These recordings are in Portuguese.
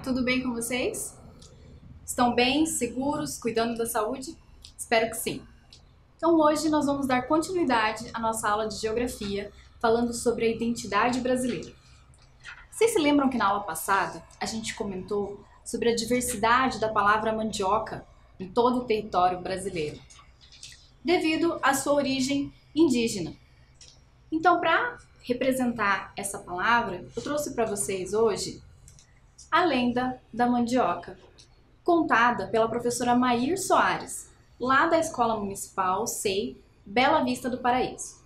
tudo bem com vocês? Estão bem, seguros, cuidando da saúde? Espero que sim. Então hoje nós vamos dar continuidade à nossa aula de Geografia, falando sobre a identidade brasileira. Vocês se lembram que na aula passada a gente comentou sobre a diversidade da palavra mandioca em todo o território brasileiro, devido à sua origem indígena. Então, para representar essa palavra, eu trouxe para vocês hoje a lenda da mandioca, contada pela professora Mair Soares, lá da Escola Municipal SEI Bela Vista do Paraíso.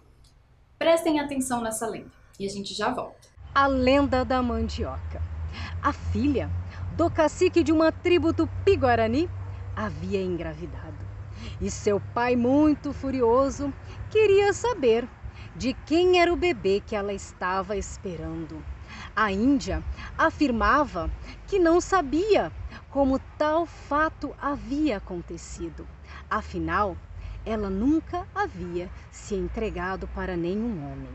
Prestem atenção nessa lenda e a gente já volta. A lenda da mandioca. A filha do cacique de uma tribo tupi-guarani havia engravidado. E seu pai, muito furioso, queria saber de quem era o bebê que ela estava esperando. A índia afirmava que não sabia como tal fato havia acontecido. Afinal, ela nunca havia se entregado para nenhum homem.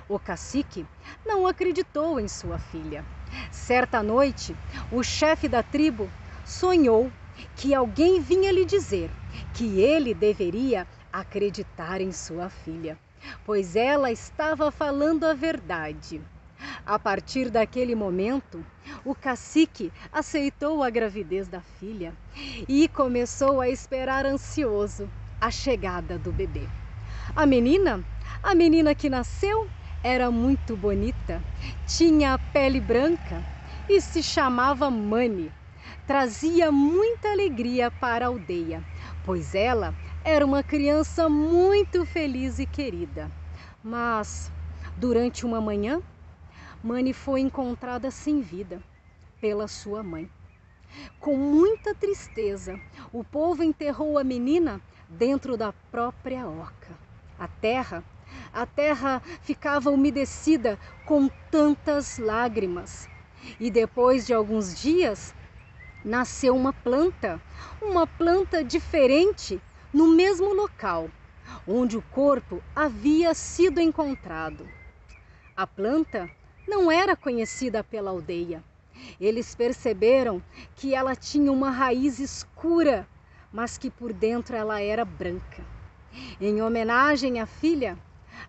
O cacique não acreditou em sua filha. Certa noite, o chefe da tribo sonhou que alguém vinha lhe dizer que ele deveria acreditar em sua filha, pois ela estava falando a verdade. A partir daquele momento, o cacique aceitou a gravidez da filha e começou a esperar ansioso a chegada do bebê. A menina que nasceu era muito bonita, tinha a pele branca e se chamava Mani. Trazia muita alegria para a aldeia, pois ela era uma criança muito feliz e querida. Mas, durante uma manhã, Mani foi encontrada sem vida pela sua mãe. Com muita tristeza, o povo enterrou a menina dentro da própria oca. A terra ficava umedecida com tantas lágrimas. E depois de alguns dias, nasceu uma planta diferente no mesmo local onde o corpo havia sido encontrado. A planta não era conhecida pela aldeia. Eles perceberam que ela tinha uma raiz escura, mas que por dentro ela era branca. Em homenagem à filha,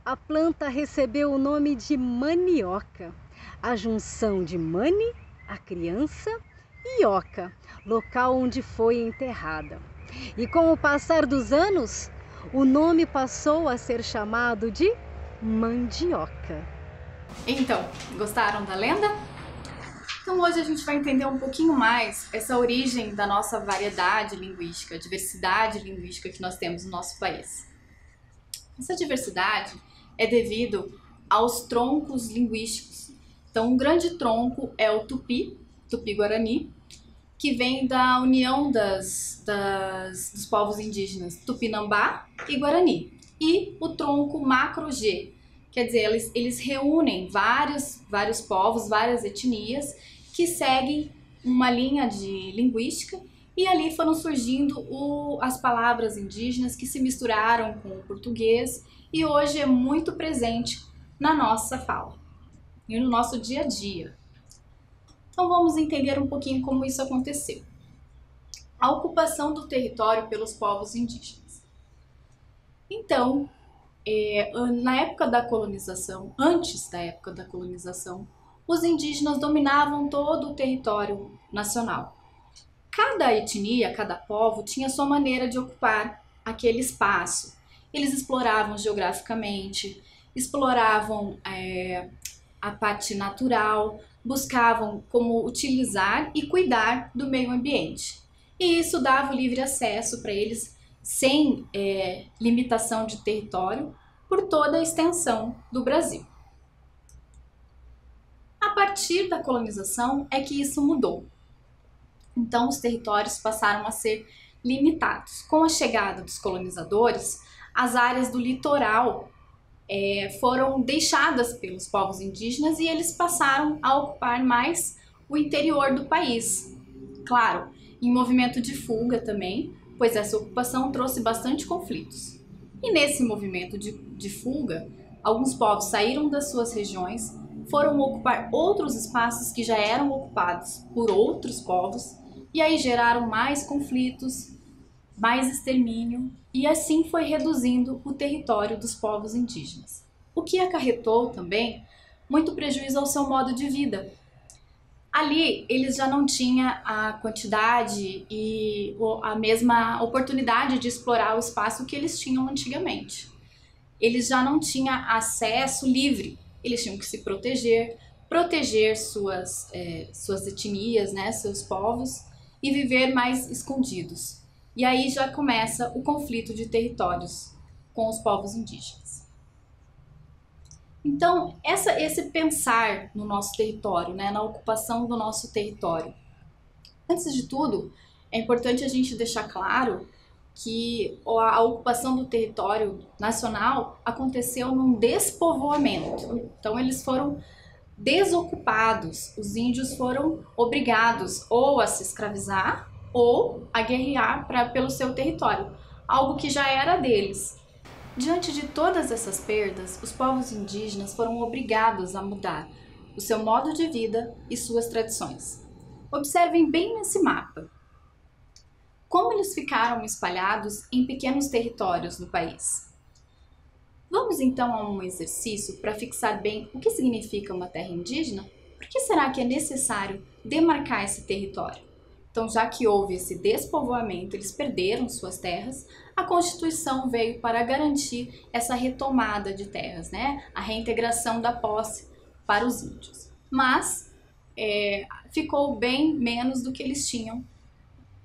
a planta recebeu o nome de manioca, a junção de mani, a criança, e oca, local onde foi enterrada. E com o passar dos anos, o nome passou a ser chamado de mandioca. Então, gostaram da lenda? Então hoje a gente vai entender um pouquinho mais essa origem da nossa variedade linguística, diversidade linguística que nós temos no nosso país. Essa diversidade é devido aos troncos linguísticos. Então, um grande tronco é o Tupi-Guarani, que vem da união dos povos indígenas Tupinambá e Guarani. E o tronco Macro-G, quer dizer, eles reúnem vários povos, várias etnias que seguem uma linha de linguística, e ali foram surgindo as palavras indígenas que se misturaram com o português e hoje é muito presente na nossa fala e no nosso dia a dia. Então vamos entender um pouquinho como isso aconteceu. A ocupação do território pelos povos indígenas. Então, na época da colonização, antes da época da colonização, os indígenas dominavam todo o território nacional. Cada etnia, cada povo tinha sua maneira de ocupar aquele espaço. Eles exploravam geograficamente, exploravam a parte natural, buscavam como utilizar e cuidar do meio ambiente. E isso dava o livre acesso para eles, sem limitação de território, por toda a extensão do Brasil. A partir da colonização é que isso mudou. Então os territórios passaram a ser limitados. Com a chegada dos colonizadores, as áreas do litoral foram deixadas pelos povos indígenas e eles passaram a ocupar mais o interior do país. Claro, em movimento de fuga também, pois essa ocupação trouxe bastante conflitos. E nesse movimento de fuga, alguns povos saíram das suas regiões, foram ocupar outros espaços que já eram ocupados por outros povos, e aí geraram mais conflitos, mais extermínio, e assim foi reduzindo o território dos povos indígenas. O que acarretou também muito prejuízo ao seu modo de vida. Ali eles já não tinham a quantidade e a mesma oportunidade de explorar o espaço que eles tinham antigamente. Eles já não tinham acesso livre, eles tinham que se proteger suas etnias, né, seus povos, e viver mais escondidos. E aí já começa o conflito de territórios com os povos indígenas. Então, esse pensar no nosso território, né, na ocupação do nosso território. Antes de tudo, é importante a gente deixar claro que a ocupação do território nacional aconteceu num despovoamento. Então, eles foram desocupados, os índios foram obrigados ou a se escravizar ou a guerrear pelo seu território, algo que já era deles. Diante de todas essas perdas, os povos indígenas foram obrigados a mudar o seu modo de vida e suas tradições. Observem bem nesse mapa como eles ficaram espalhados em pequenos territórios no país. Vamos então a um exercício para fixar bem o que significa uma terra indígena? Por que será que é necessário demarcar esse território? Então, já que houve esse despovoamento, eles perderam suas terras, a Constituição veio para garantir essa retomada de terras, né? A reintegração da posse para os índios. Mas ficou bem menos do que eles tinham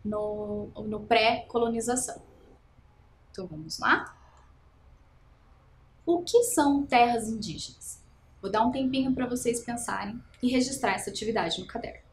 no pré-colonização. Então, vamos lá? O que são terras indígenas? Vou dar um tempinho para vocês pensarem e registrar essa atividade no caderno.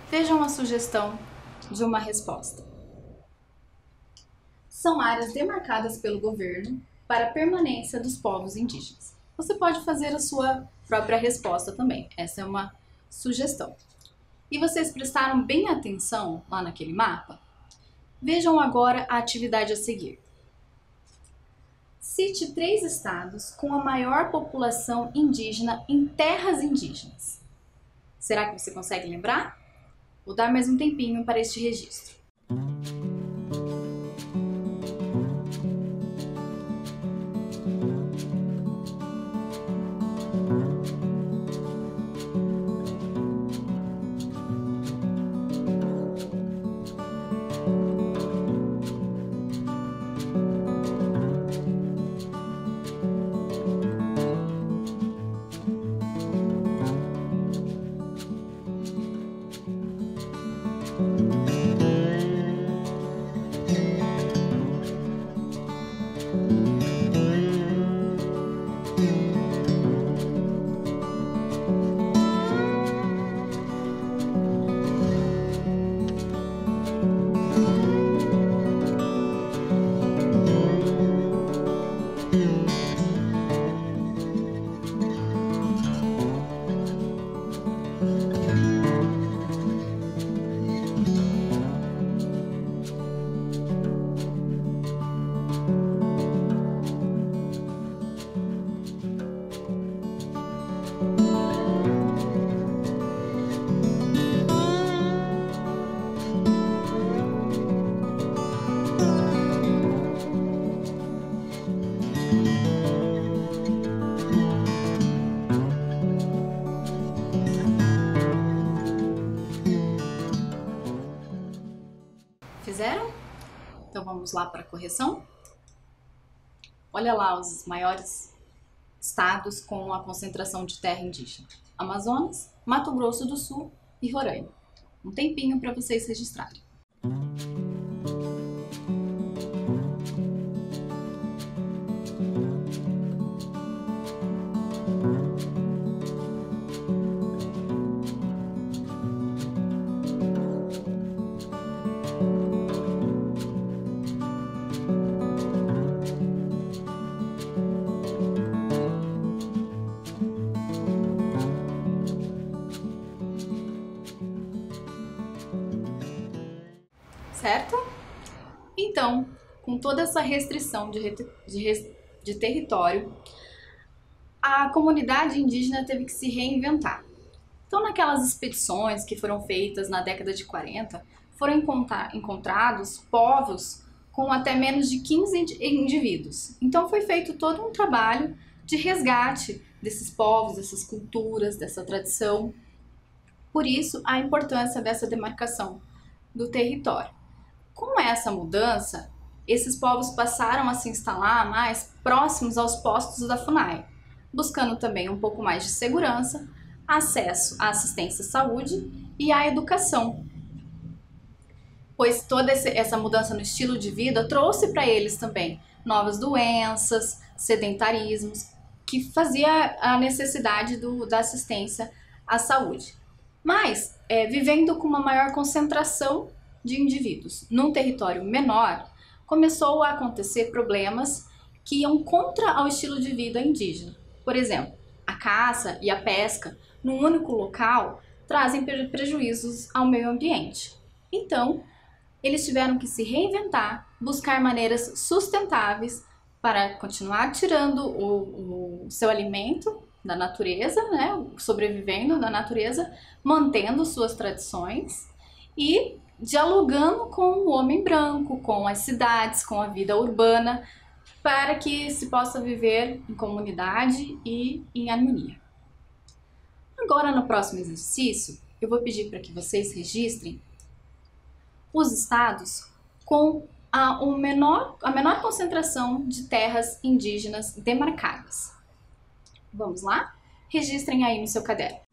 Vejam a sugestão de uma resposta. São áreas demarcadas pelo governo para a permanência dos povos indígenas. Você pode fazer a sua própria resposta também. Essa é uma sugestão. E vocês prestaram bem atenção lá naquele mapa? Vejam agora a atividade a seguir. Cite 3 estados com a maior população indígena em terras indígenas. Será que você consegue lembrar? Vou dar mais um tempinho para este registro. fizeram? Então vamos lá para a correção. Olha lá os maiores estados com a concentração de terra indígena: Amazonas, Mato Grosso do Sul e Roraima. Um tempinho para vocês registrarem. Certo? Então, com toda essa restrição de território, a comunidade indígena teve que se reinventar. Então, naquelas expedições que foram feitas na década de 40, foram encontrados povos com até menos de 15 indivíduos. Então, foi feito todo um trabalho de resgate desses povos, dessas culturas, dessa tradição. Por isso, a importância dessa demarcação do território. Com essa mudança, esses povos passaram a se instalar mais próximos aos postos da FUNAI, buscando também um pouco mais de segurança, acesso à assistência à saúde e à educação. Pois toda essa mudança no estilo de vida trouxe para eles também novas doenças, sedentarismos, que fazia a necessidade da assistência à saúde. Mas, vivendo com uma maior concentração de indivíduos num território menor, começou a acontecer problemas que iam contra ao estilo de vida indígena. Por exemplo, a caça e a pesca num único local trazem prejuízos ao meio ambiente. Então, eles tiveram que se reinventar, buscar maneiras sustentáveis para continuar tirando o seu alimento da natureza, né, sobrevivendo da natureza, mantendo suas tradições e dialogando com o homem branco, com as cidades, com a vida urbana, para que se possa viver em comunidade e em harmonia. Agora, no próximo exercício, eu vou pedir para que vocês registrem os estados com a menor concentração de terras indígenas demarcadas. Vamos lá? Registrem aí no seu caderno.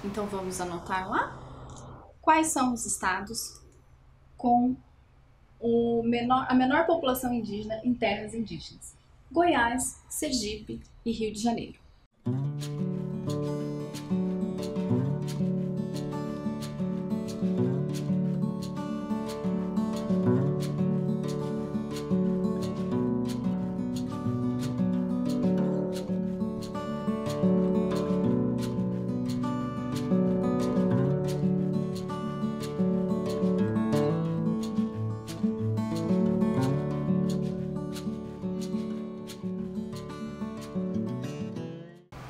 Então vamos anotar lá quais são os estados com a menor população indígena em terras indígenas: Goiás, Sergipe e Rio de Janeiro.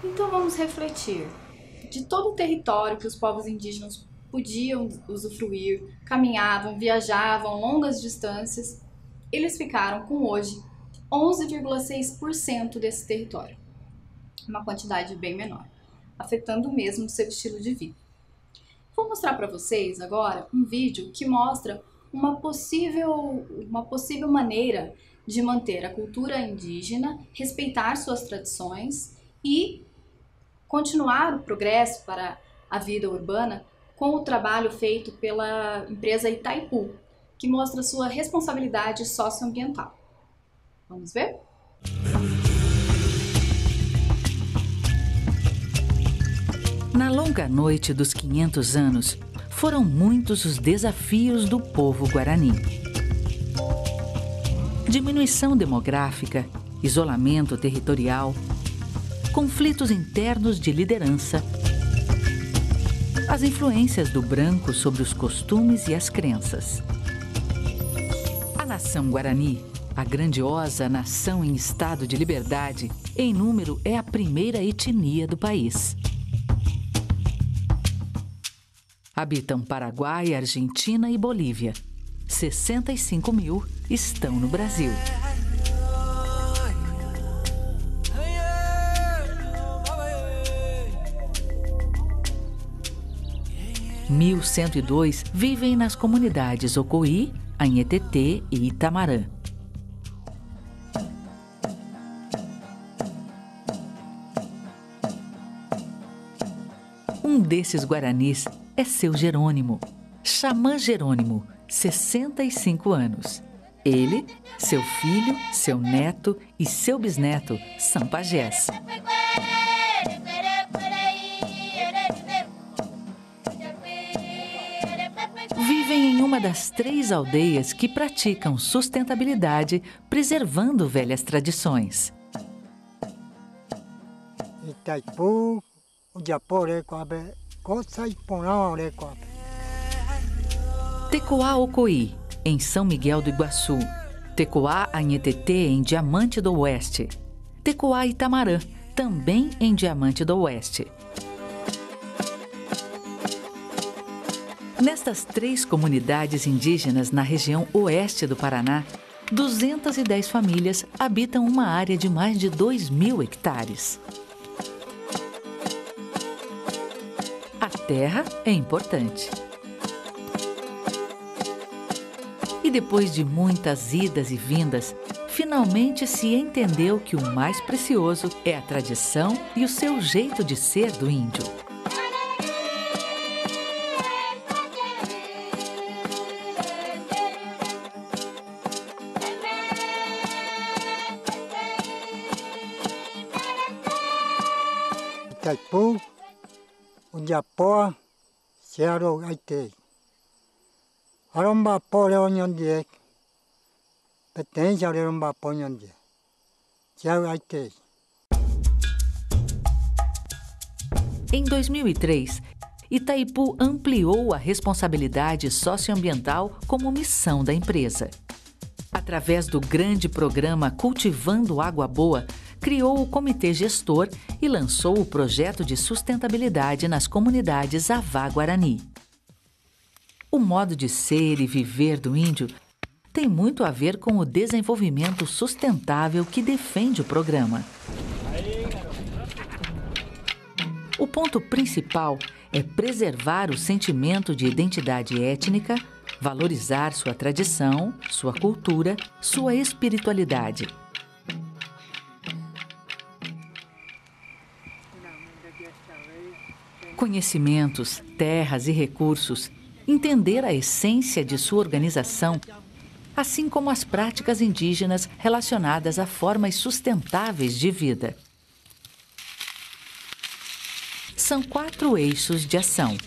Então vamos refletir. De todo o território que os povos indígenas podiam usufruir, caminhavam, viajavam longas distâncias, eles ficaram com hoje 11,6% desse território, uma quantidade bem menor, afetando mesmo o seu estilo de vida. Vou mostrar para vocês agora um vídeo que mostra uma possível maneira de manter a cultura indígena, respeitar suas tradições e continuar o progresso para a vida urbana com o trabalho feito pela empresa Itaipu, que mostra sua responsabilidade socioambiental. Vamos ver? Na longa noite dos 500 anos, foram muitos os desafios do povo guarani. Diminuição demográfica, isolamento territorial, conflitos internos de liderança, as influências do branco sobre os costumes e as crenças. A nação Guarani, a grandiosa nação em estado de liberdade, em número é a primeira etnia do país. Habitam Paraguai, Argentina e Bolívia. 65 mil estão no Brasil. Mil 102 vivem nas comunidades Ocoí, Anhetetê e Itamarã. Um desses guaranis é seu Jerônimo, Xamã Jerônimo, 65 anos. Ele, seu filho, seu neto e seu bisneto são pajés. Vivem em uma das 3 aldeias que praticam sustentabilidade, preservando velhas tradições. Itaipu, Tecoá Ocoí, em São Miguel do Iguaçu. Tecoá Anhetetê, em Diamante do Oeste. Tecoá Itamarã, também em Diamante do Oeste. Nestas 3 comunidades indígenas na região oeste do Paraná, 210 famílias habitam uma área de mais de 2.000 hectares. A terra é importante. E depois de muitas idas e vindas, finalmente se entendeu que o mais precioso é a tradição e o seu jeito de ser do índio. Itaipu, Undiapó, Searo Aitei. Aromba Pó Leonhondiek, pertence ao Aromba Pó Nhondiek. Searo Aitei. Em 2003, Itaipu ampliou a responsabilidade socioambiental como missão da empresa. Através do grande programa Cultivando Água Boa, criou o comitê gestor e lançou o projeto de sustentabilidade nas comunidades Avá Guarani. O modo de ser e viver do índio tem muito a ver com o desenvolvimento sustentável que defende o programa. O ponto principal é preservar o sentimento de identidade étnica, valorizar sua tradição, sua cultura, sua espiritualidade. Conhecimentos, terras e recursos, entender a essência de sua organização, assim como as práticas indígenas relacionadas a formas sustentáveis de vida. São 4 eixos de ação: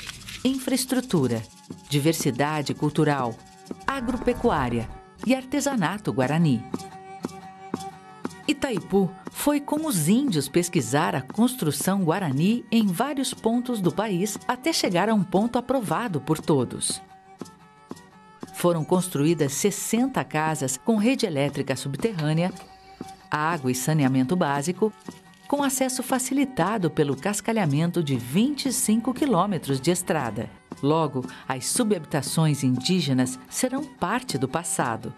infraestrutura, diversidade cultural, agropecuária e artesanato guarani. Itaipu foi com os índios pesquisar a construção guarani em vários pontos do país até chegar a um ponto aprovado por todos. Foram construídas 60 casas com rede elétrica subterrânea, água e saneamento básico, com acesso facilitado pelo cascalhamento de 25 quilômetros de estrada. Logo, as subhabitações indígenas serão parte do passado.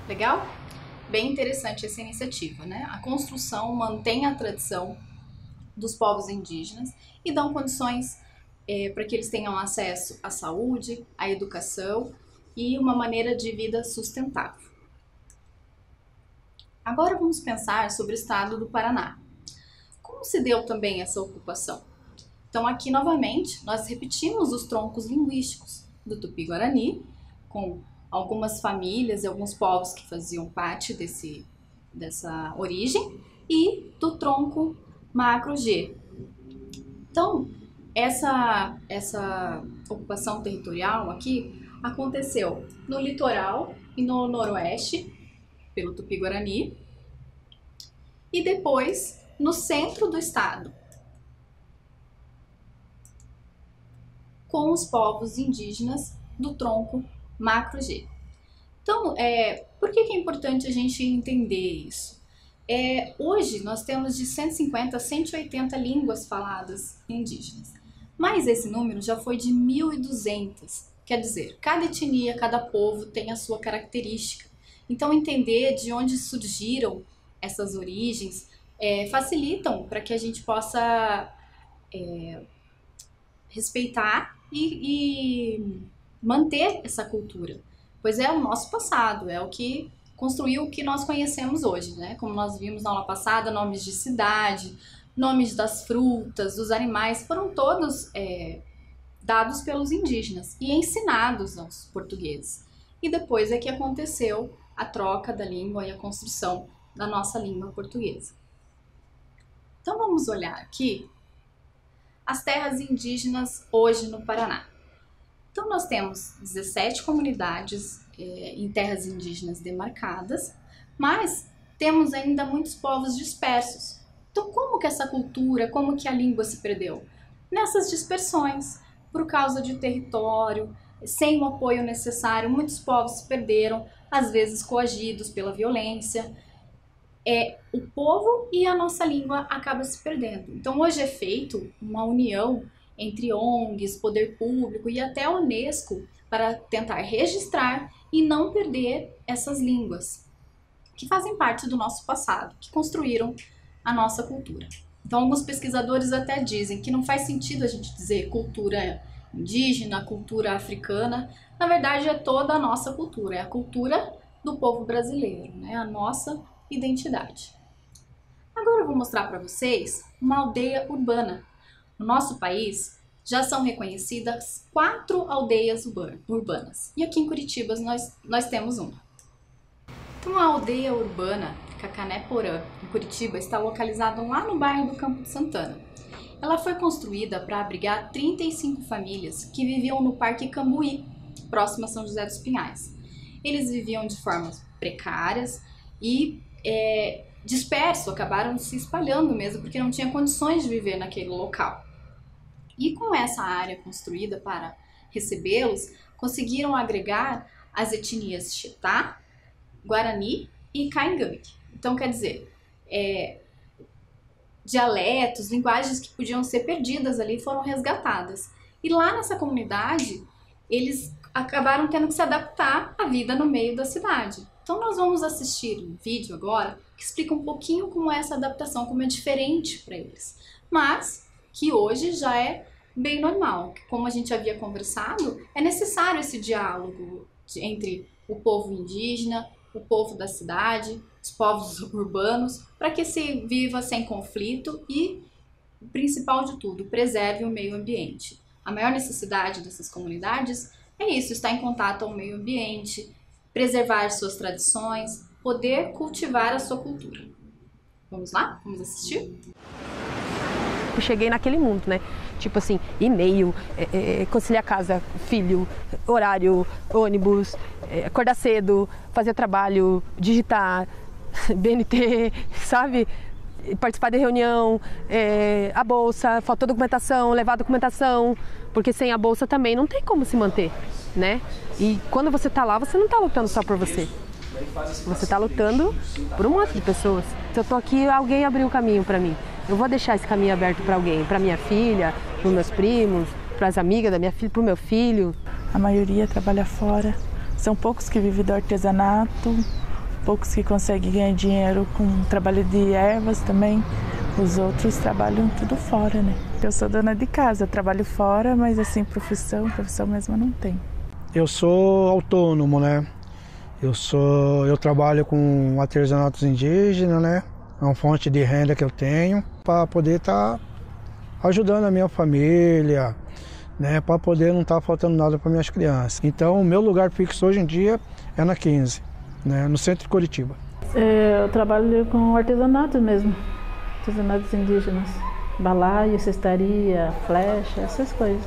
Legal? Bem interessante essa iniciativa, né? A construção mantém a tradição dos povos indígenas e dão condições para que eles tenham acesso à saúde, à educação e uma maneira de vida sustentável. Agora vamos pensar sobre o estado do Paraná. Como se deu também essa ocupação? Então aqui novamente nós repetimos os troncos linguísticos do Tupi-Guarani, com algumas famílias e alguns povos que faziam parte dessa origem, e do tronco Macro-G. Então essa ocupação territorial aqui aconteceu no litoral e no noroeste, pelo Tupi-Guarani, e depois no centro do estado, com os povos indígenas do tronco Macro-G. Então, por que é importante a gente entender isso? Hoje nós temos de 150 a 180 línguas faladas indígenas, mas esse número já foi de 1.200, quer dizer, cada etnia, cada povo tem a sua característica. Então, entender de onde surgiram essas origens facilitam para que a gente possa respeitar e manter essa cultura, pois é o nosso passado, é o que construiu o que nós conhecemos hoje, né? Como nós vimos na aula passada, nomes de cidade, nomes das frutas, dos animais, foram todos dados pelos indígenas e ensinados aos portugueses. E depois é que aconteceu a troca da língua e a construção da nossa língua portuguesa. Então vamos olhar aqui as terras indígenas hoje no Paraná. Então nós temos 17 comunidades em terras indígenas demarcadas, mas temos ainda muitos povos dispersos. Então como que essa cultura, como que a língua se perdeu? Nessas dispersões, por causa de território, sem o apoio necessário, muitos povos se perderam, às vezes coagidos pela violência. O povo e a nossa língua acaba se perdendo. Então hoje é feito uma união entre ONGs, poder público e até a Unesco para tentar registrar e não perder essas línguas que fazem parte do nosso passado, que construíram a nossa cultura. Então alguns pesquisadores até dizem que não faz sentido a gente dizer cultura indígena, cultura africana. Na verdade é toda a nossa cultura, é a cultura do povo brasileiro, né? A nossa identidade. Agora eu vou mostrar para vocês uma aldeia urbana. No nosso país já são reconhecidas 4 aldeias urbanas. E aqui em Curitiba nós temos uma. Então a aldeia urbana Cacané-Porã, em Curitiba, está localizada lá no bairro do Campo de Santana. Ela foi construída para abrigar 35 famílias que viviam no Parque Cambuí, próximo a São José dos Pinhais. Eles viviam de formas precárias e dispersos, acabaram se espalhando mesmo, porque não tinha condições de viver naquele local. E com essa área construída para recebê-los, conseguiram agregar as etnias Xetá, Guarani e Caingangue. Então, quer dizer, dialetos, linguagens que podiam ser perdidas ali foram resgatadas. E lá nessa comunidade, eles acabaram tendo que se adaptar à vida no meio da cidade. Então nós vamos assistir um vídeo agora que explica um pouquinho como é essa adaptação, como é diferente para eles, mas que hoje já é bem normal. Como a gente havia conversado, é necessário esse diálogo entre o povo indígena, o povo da cidade, os povos urbanos, para que se viva sem conflito e, o principal de tudo, preserve o meio ambiente. A maior necessidade dessas comunidades é isso, estar em contato com o meio ambiente, preservar suas tradições, poder cultivar a sua cultura. Vamos lá? Vamos assistir? Eu cheguei naquele mundo, né? Tipo assim, e-mail, conciliar casa, filho, horário, ônibus, acordar cedo, fazer trabalho, digitar, BNT, sabe? Participar de reunião, a bolsa, faltou documentação, levar a documentação, porque sem a bolsa também não tem como se manter, né? E quando você tá lá, você não tá lutando só por você. Você tá lutando por um monte de pessoas. Se eu tô aqui, alguém abriu o caminho para mim. Eu vou deixar esse caminho aberto para alguém, para minha filha, para meus primos, para as amigas da minha filha, para o meu filho. A maioria trabalha fora. São poucos que vivem do artesanato, poucos que conseguem ganhar dinheiro com trabalho de ervas também. Os outros trabalham tudo fora, né? Eu sou dona de casa, trabalho fora, mas assim, profissão mesmo não tem. Eu sou autônomo, né? Eu trabalho com artesanatos indígenas, né? É uma fonte de renda que eu tenho para poder estar ajudando a minha família, né? Para poder não estar faltando nada para minhas crianças. Então, o meu lugar fixo hoje em dia é na 15, né? No centro de Curitiba. Eu trabalho com artesanatos mesmo, artesanatos indígenas, balaio, cestaria, flecha, essas coisas.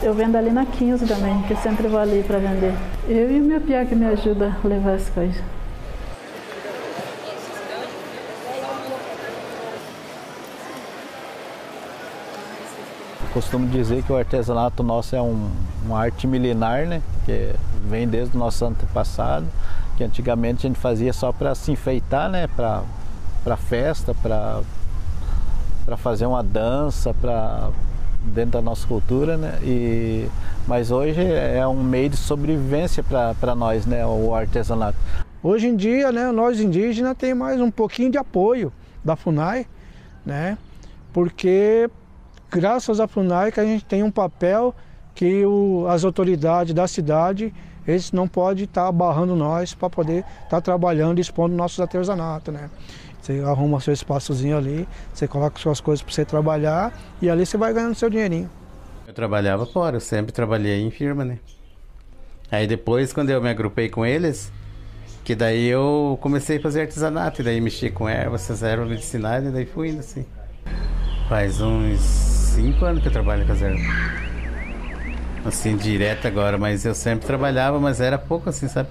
Eu vendo ali na 15 também, que eu sempre vou ali para vender. Eu e o meu piá que me ajuda a levar as coisas. Costumo dizer que o artesanato nosso é uma arte milenar, né? Que vem desde o nosso antepassado, que antigamente a gente fazia só para se enfeitar, né? Para festa, para fazer uma dança, dentro da nossa cultura, né? Mas hoje é um meio de sobrevivência para nós, né? O artesanato. Hoje em dia, né? Nós indígenas tem mais um pouquinho de apoio da FUNAI, né? Porque graças à FUNAI que a gente tem um papel que as autoridades da cidade, eles não podem estar barrando nós para poder estar trabalhando e expondo nossos artesanatos, né? Você arruma seu espaçozinho ali, você coloca suas coisas para você trabalhar e ali você vai ganhando seu dinheirinho. Eu trabalhava fora, eu sempre trabalhei em firma, né? Aí depois, quando eu me agrupei com eles, que daí eu comecei a fazer artesanato, e daí mexi com essas ervas medicinais, e daí fui indo assim. Faz uns 5 anos que eu trabalho com as ervas. Assim, direto agora, mas eu sempre trabalhava, mas era pouco assim, sabe?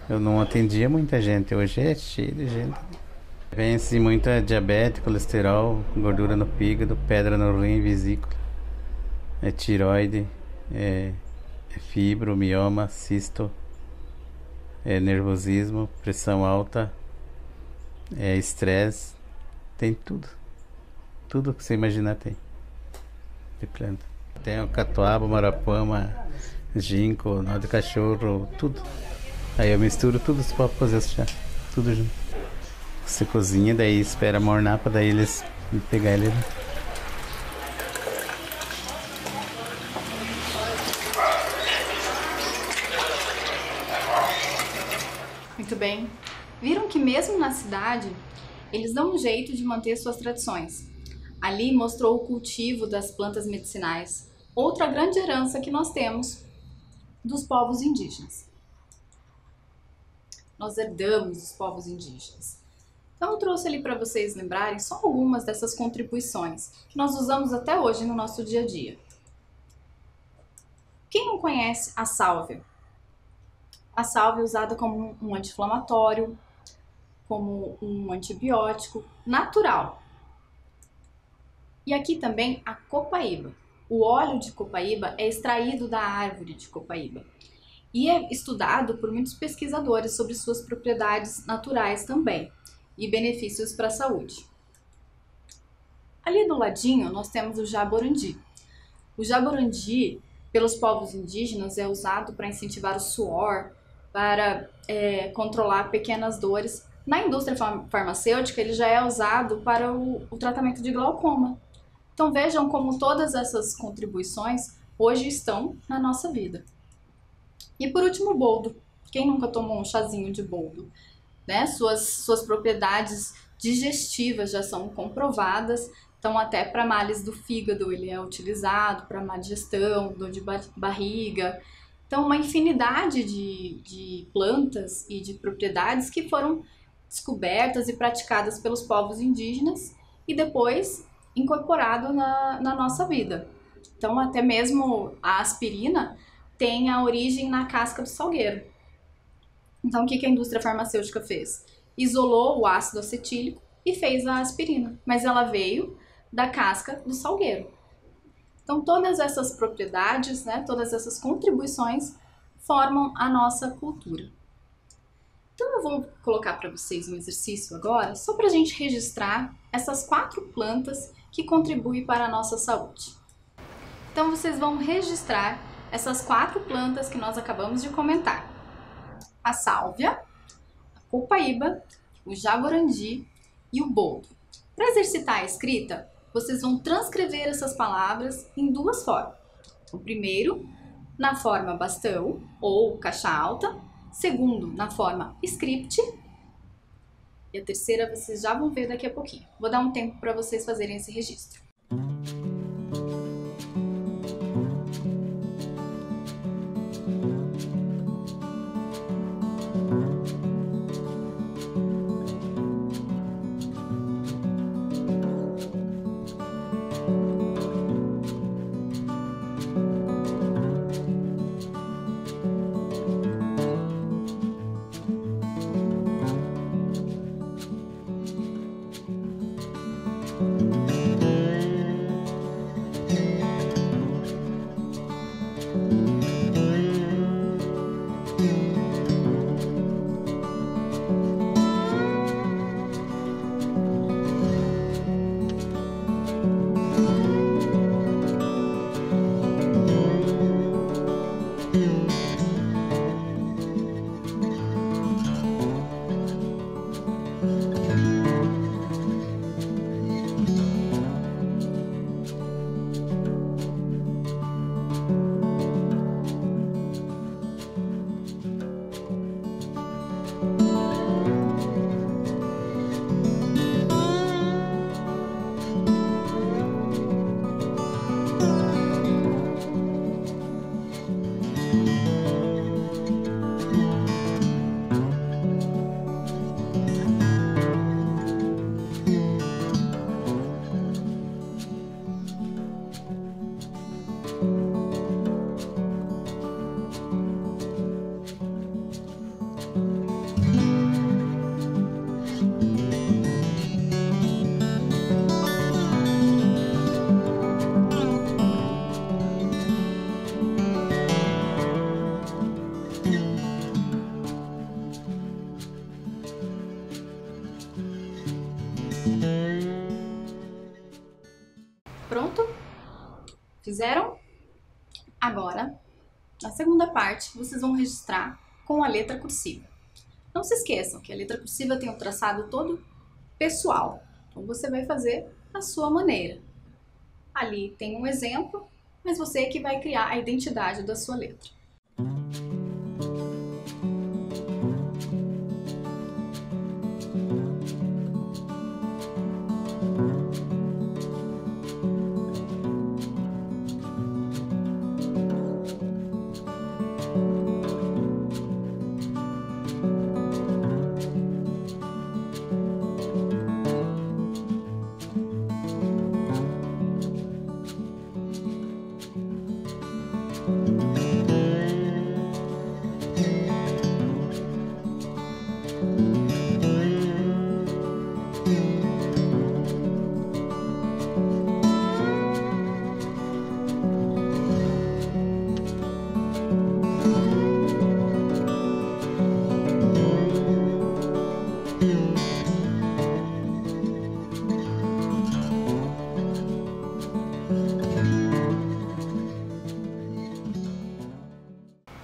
Eu não atendia muita gente, hoje é cheio de gente. Vem assim muita diabetes, colesterol, gordura no fígado, pedra no rim, vesícula, tireoide, fibromioma, cisto, nervosismo, pressão alta, estresse, tem tudo. Tudo que você imaginar tem de planta. Tem o catuaba, marapuama, ginkgo, nó de cachorro, tudo. Aí eu misturo tudo para fazer esse chá, tudo junto. Você cozinha, daí espera mornar para daí eles pegar ele. Muito bem. Viram que mesmo na cidade, eles dão um jeito de manter suas tradições. Ali mostrou o cultivo das plantas medicinais, outra grande herança que nós temos dos povos indígenas. Nós herdamos dos povos indígenas. Então eu trouxe ali para vocês lembrarem só algumas dessas contribuições que nós usamos até hoje no nosso dia a dia. Quem não conhece a sálvia? A sálvia é usada como um anti-inflamatório, como um antibiótico natural. E aqui também a copaíba. O óleo de copaíba é extraído da árvore de copaíba e é estudado por muitos pesquisadores sobre suas propriedades naturais também e benefícios para a saúde. Ali do ladinho nós temos o jaborandi. O jaborandi, pelos povos indígenas, é usado para incentivar o suor, para controlar pequenas dores. Na indústria farmacêutica ele já é usado para o tratamento de glaucoma. Então vejam como todas essas contribuições hoje estão na nossa vida. E por último, o boldo. Quem nunca tomou um chazinho de boldo? Né? Suas propriedades digestivas já são comprovadas, então até para males do fígado ele é utilizado, para má digestão, dor de barriga. Então uma infinidade de plantas e de propriedades que foram descobertas e praticadas pelos povos indígenas e depois incorporado na nossa vida. Então até mesmo a aspirina tem a origem na casca do salgueiro. Então, o que a indústria farmacêutica fez? Isolou o ácido acetílico e fez a aspirina, mas ela veio da casca do salgueiro. Então, todas essas propriedades, né, todas essas contribuições formam a nossa cultura. Então, eu vou colocar para vocês um exercício agora, só para a gente registrar essas 4 plantas que contribuem para a nossa saúde. Então vocês vão registrar essas 4 plantas que nós acabamos de comentar. A sálvia, a copaíba, o jaborandi e o boldo. Para exercitar a escrita, vocês vão transcrever essas palavras em 2 formas. O primeiro, na forma bastão ou caixa alta. Segundo, na forma script. E a terceira vocês já vão ver daqui a pouquinho. Vou dar um tempo para vocês fazerem esse registro. Pronto? Fizeram? Agora, na segunda parte, vocês vão registrar com a letra cursiva. Não se esqueçam que a letra cursiva tem um traçado todo pessoal. Então você vai fazer a sua maneira. Ali tem um exemplo, mas você é que vai criar a identidade da sua letra.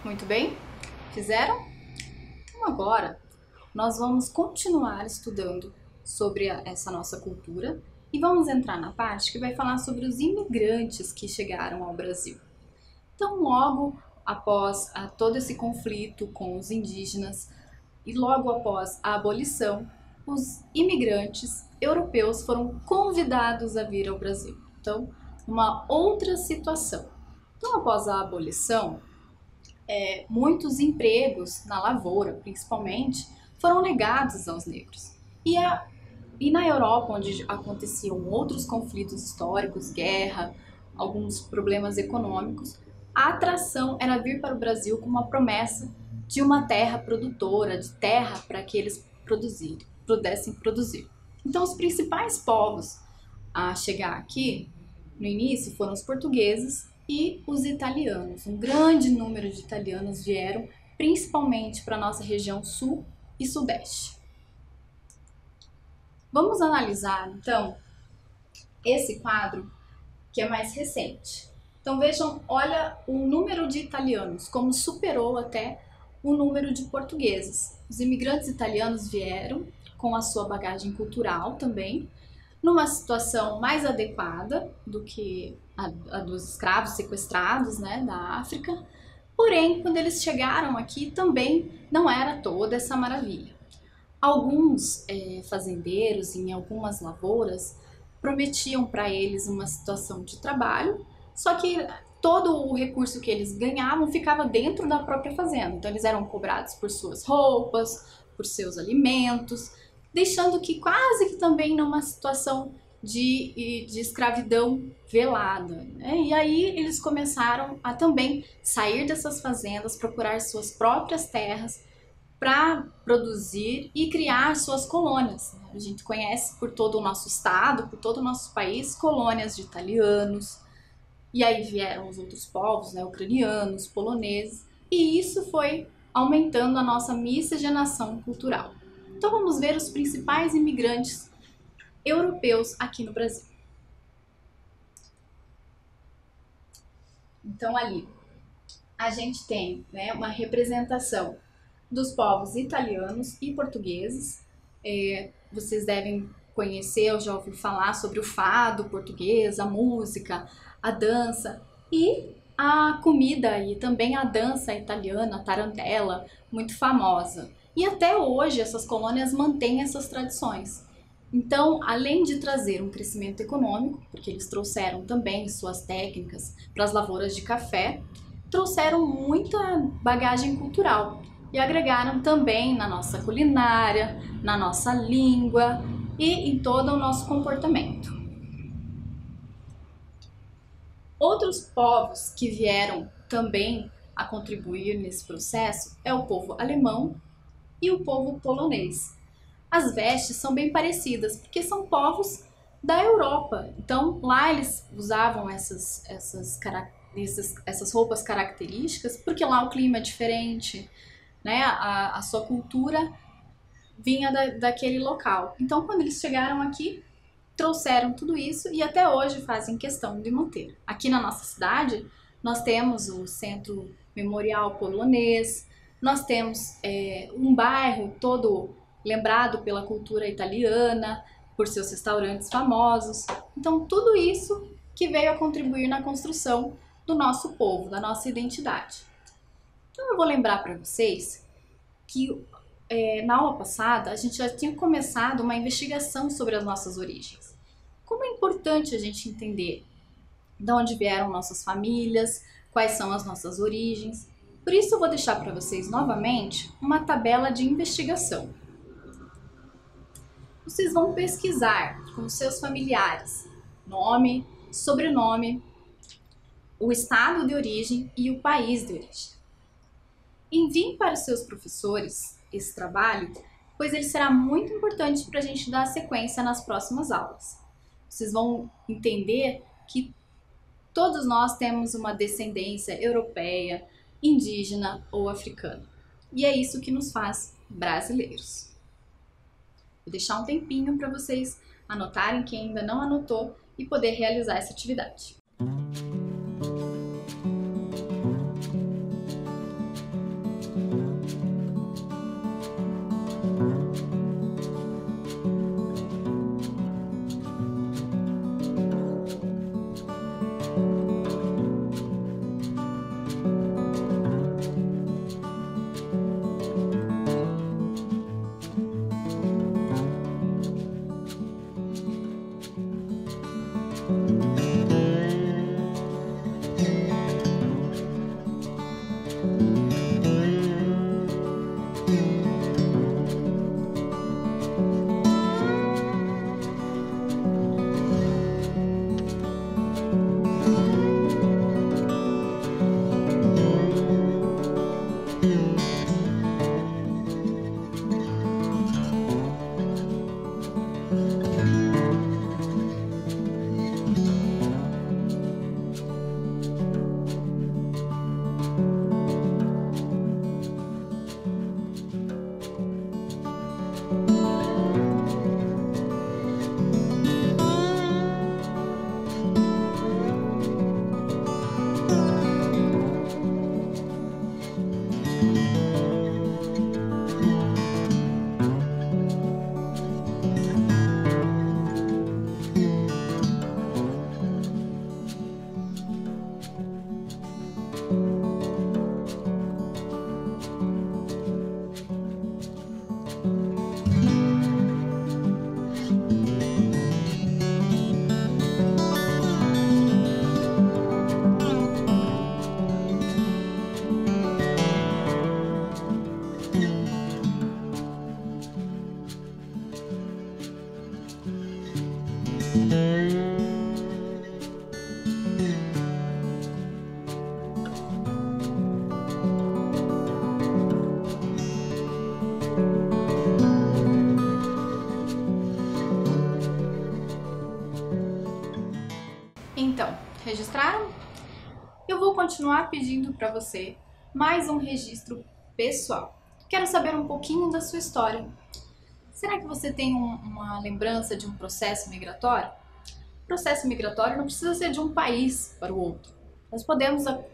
Muito bem? Fizeram? Então agora nós vamos continuar estudando sobre essa nossa cultura e vamos entrar na parte que vai falar sobre os imigrantes que chegaram ao Brasil. Então, logo após todo esse conflito com os indígenas e logo após a abolição, os imigrantes europeus foram convidados a vir ao Brasil. Então, uma outra situação. Então, após a abolição, muitos empregos na lavoura, principalmente, foram negados aos negros. E na Europa, onde aconteciam outros conflitos históricos, guerra, alguns problemas econômicos, a atração era vir para o Brasil com uma promessa de uma terra produtora, de terra para que eles pudessem produzir. Então, os principais povos a chegar aqui, no início, foram os portugueses e os italianos. Um grande número de italianos vieram, principalmente para a nossa região sul e sudeste. Vamos analisar, então, esse quadro que é mais recente. Então vejam, olha o número de italianos, como superou até o número de portugueses. Os imigrantes italianos vieram com a sua bagagem cultural também, numa situação mais adequada do que a dos escravos sequestrados, né, da África. Porém, quando eles chegaram aqui, também não era toda essa maravilha. Alguns fazendeiros em algumas lavouras prometiam para eles uma situação de trabalho, só que todo o recurso que eles ganhavam ficava dentro da própria fazenda. Então eles eram cobrados por suas roupas, por seus alimentos, deixando que quase que também numa situação de escravidão velada, né? E aí eles começaram a também sair dessas fazendas, procurar suas próprias terras para produzir e criar suas colônias. A gente conhece por todo o nosso estado, por todo o nosso país, colônias de italianos, e aí vieram os outros povos, né, ucranianos, poloneses, e isso foi aumentando a nossa miscigenação cultural. Então vamos ver os principais imigrantes europeus aqui no Brasil. Então ali a gente tem, né, uma representação dos povos italianos e portugueses. Vocês devem conhecer ou já ouviram falar sobre o fado português, a música, a dança e a comida e também a dança italiana, a tarantela, muito famosa. E até hoje essas colônias mantêm essas tradições. Então, além de trazer um crescimento econômico, porque eles trouxeram também suas técnicas para as lavouras de café, trouxeram muita bagagem cultural e agregaram também na nossa culinária, na nossa língua e em todo o nosso comportamento. Outros povos que vieram também a contribuir nesse processo é o povo alemão e o povo polonês. As vestes são bem parecidas, porque são povos da Europa. Então, lá eles usavam essas roupas características, porque lá o clima é diferente, né? A sua cultura vinha daquele local. Então, quando eles chegaram aqui, trouxeram tudo isso e até hoje fazem questão de manter. Aqui na nossa cidade, nós temos o Centro Memorial Polonês, nós temos um bairro todo lembrado pela cultura italiana, por seus restaurantes famosos. Então, tudo isso que veio a contribuir na construção do nosso povo, da nossa identidade. Então, eu vou lembrar para vocês que na aula passada a gente já tinha começado uma investigação sobre as nossas origens. Como é importante a gente entender de onde vieram nossas famílias, quais são as nossas origens. Por isso eu vou deixar para vocês novamente uma tabela de investigação. Vocês vão pesquisar com seus familiares nome, sobrenome, o estado de origem e o país de origem. Enviem para os seus professores esse trabalho, pois ele será muito importante para a gente dar sequência nas próximas aulas. Vocês vão entender que todos nós temos uma descendência europeia, indígena ou africana. E é isso que nos faz brasileiros. Vou deixar um tempinho para vocês anotarem quem ainda não anotou e poder realizar essa atividade. Então, registraram? Eu vou continuar pedindo para você mais um registro pessoal. Quero saber um pouquinho da sua história. Será que você tem uma lembrança de um processo migratório? O processo migratório não precisa ser de um país para o outro.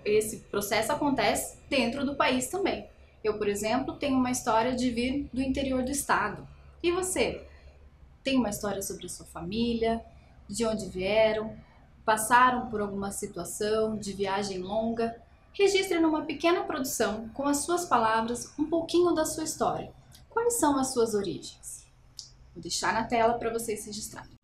Esse processo acontece dentro do país também. Eu, por exemplo, tenho uma história de vir do interior do estado. E você? Tem uma história sobre a sua família? De onde vieram? Passaram por alguma situação de viagem longa? Registre numa pequena produção, com as suas palavras, um pouquinho da sua história. Quais são as suas origens? Vou deixar na tela para vocês registrarem.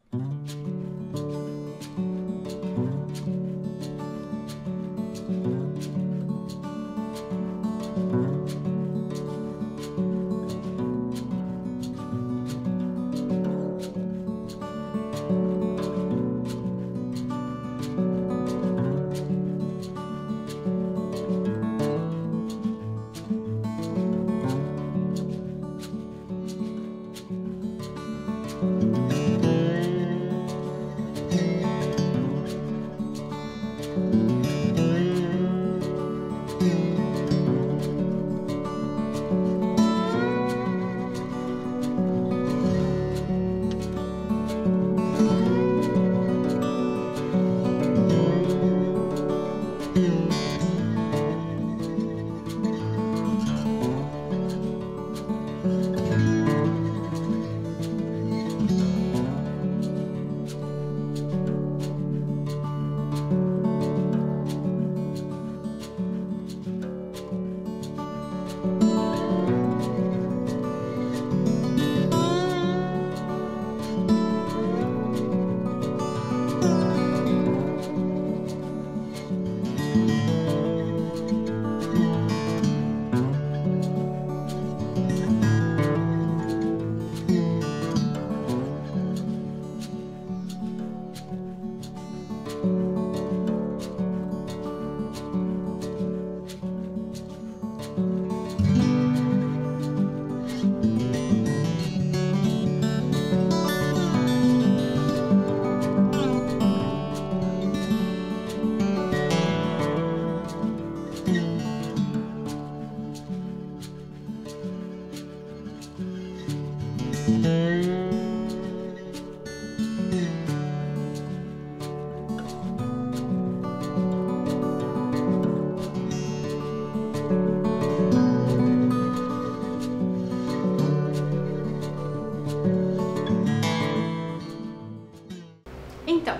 Então,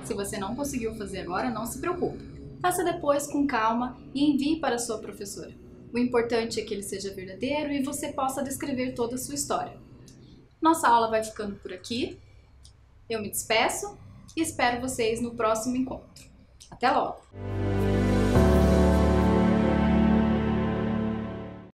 se você não conseguiu fazer agora, não se preocupe. Faça depois com calma e envie para a sua professora. O importante é que ele seja verdadeiro e você possa descrever toda a sua história. Nossa aula vai ficando por aqui. Eu me despeço e espero vocês no próximo encontro. Até logo!